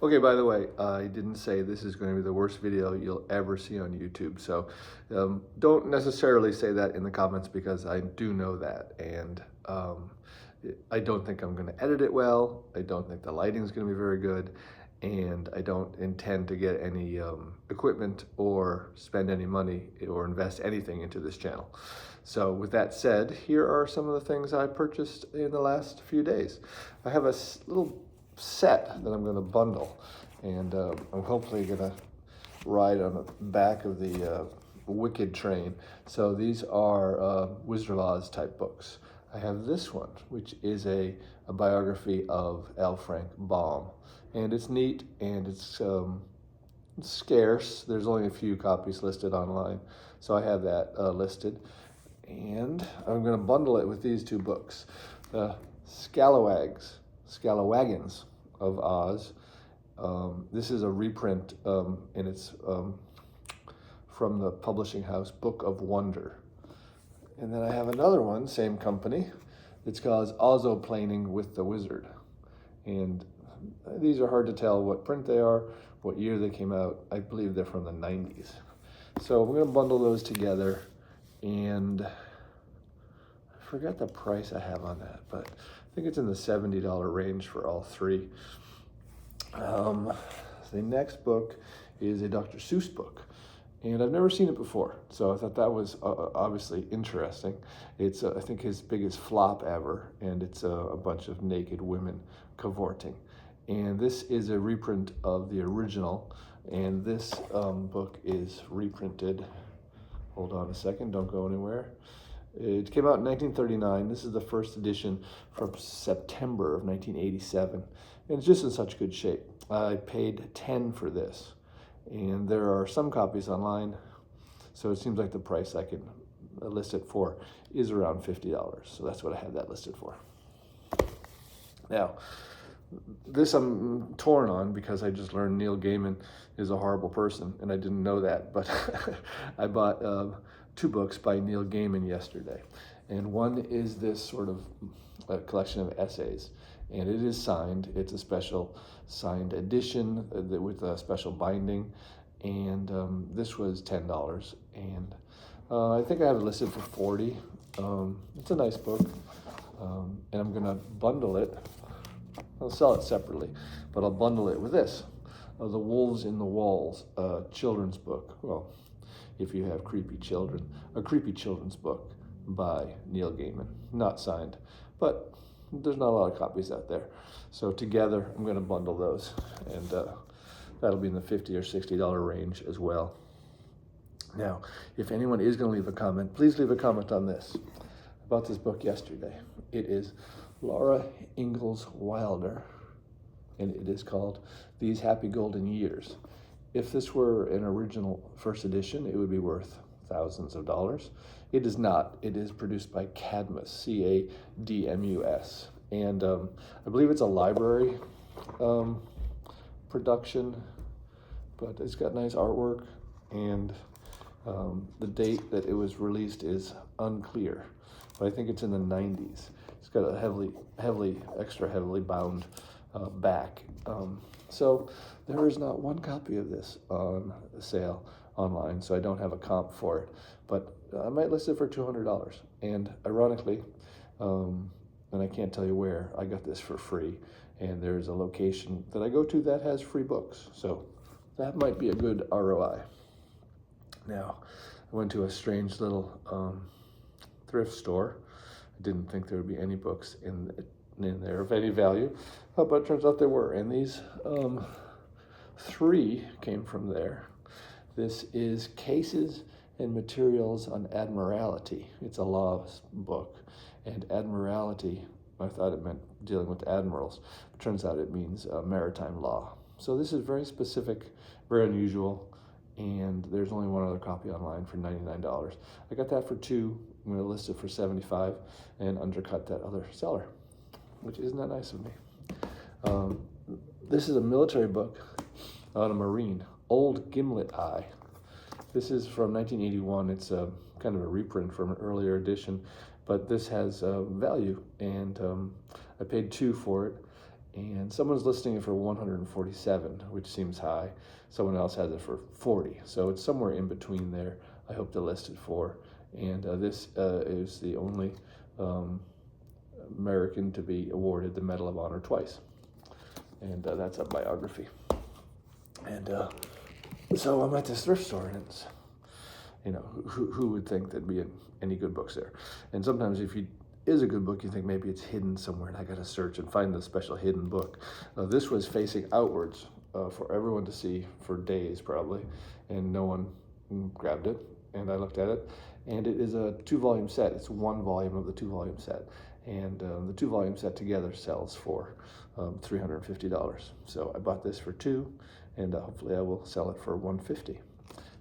Okay, by the way, I didn't say this is going to be the worst video you'll ever see on YouTube, so don't necessarily say that in the comments because I do know that, and I don't think I'm going to edit it well. I don't think the lighting is going to be very good, and I don't intend to get any equipment or spend any money or invest anything into this channel. So with that said, here are some of the things I purchased in the last few days. I have a little set that I'm going to bundle, and I'm hopefully going to ride on the back of the Wicked train. So these are Wizard of Oz type books. I have this one, which is a biography of L. Frank Baum, and it's neat and it's scarce. There's only a few copies listed online, so I have that listed. And I'm going to bundle it with these two books, the Scalawagons of Oz. This is a reprint, and it's from the publishing house Book of Wonder. And then I have another one, same company. It's called Ozoplaning with the Wizard. And these are hard to tell what print they are, what year they came out. I believe they're from the 90s. So we're going to bundle those together, and I forgot the price I have on that, but I think it's in the $70 range for all three. The next book is a Dr. Seuss book, and I've never seen it before, so I thought that was obviously interesting. It's, I think, his biggest flop ever, and it's a bunch of naked women cavorting. And this is a reprint of the original, and this book is reprinted. Hold on a second, don't go anywhere. It came out in 1939. This is the first edition from September of 1987, and it's just in such good shape. I paid $10 for this, and there are some copies online, so it seems like the price I can list it for is around $50, so that's what I had that listed for. Now, this I'm torn on because I just learned Neil Gaiman is a horrible person, and I didn't know that, but I bought two books by Neil Gaiman yesterday, and one is this sort of a collection of essays, and it is signed. It's a special signed edition with a special binding, and this was $10, and I think I have it listed for $40. It's a nice book, and I'm gonna bundle it. I'll sell it separately, but I'll bundle it with this, The Wolves in the Walls, a children's book. Well, if you have creepy children, a creepy children's book by Neil Gaiman, not signed, but there's not a lot of copies out there. So together, I'm going to bundle those, and that'll be in the $50 or $60 range as well. Now, if anyone is going to leave a comment, please leave a comment on this. I bought this book yesterday. It is Laura Ingalls Wilder, and it is called These Happy Golden Years. If this were an original first edition, it would be worth thousands of dollars. It is not. It is produced by Cadmus, C-A-D-M-U-S, and I believe it's a library production, but it's got nice artwork, and the date that it was released is unclear, but I think it's in the 90s. It's got a extra heavily bound back. So there is not one copy of this on sale online, so I don't have a comp for it, but I might list it for $200. And ironically, and I can't tell you where, I got this for free, and there's a location that I go to that has free books, so that might be a good ROI. Now, I went to a strange little thrift store. I didn't think there would be any books in there of any value, but it turns out there were, and these three came from there. This is Cases and Materials on Admiralty. It's a law book, and admiralty, I thought it meant dealing with admirals. It turns out it means maritime law. So this is very specific, very unusual, and there's only one other copy online for $99. I got that for $2. I'm going to list it for $75 and undercut that other seller, which isn't that nice of me. This is a military book on a Marine, Old Gimlet Eye. This is from 1981. It's a kind of a reprint from an earlier edition, but this has value, and I paid $2 for it. and someone's listing it for 147, which seems high. Someone else has it for 40, so it's somewhere in between there. I hope to list it for, and this is the only American to be awarded the Medal of Honor twice, and that's a biography. And so I'm at this thrift store, and it's, you know, who would think there'd be any good books there? And sometimes if you is a good book, you think maybe it's hidden somewhere, and I got to search and find the special hidden book. This was facing outwards for everyone to see for days probably, and no one grabbed it. And I looked at it, and it is a 2-volume set. It's one volume of the 2-volume set, and the 2-volume set together sells for $350. So I bought this for 2, and hopefully I will sell it for $150.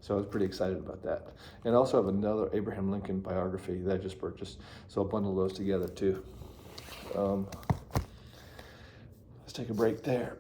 So I was pretty excited about that. And I also have another Abraham Lincoln biography that I just purchased. So I'll bundle those together too. Let's take a break there.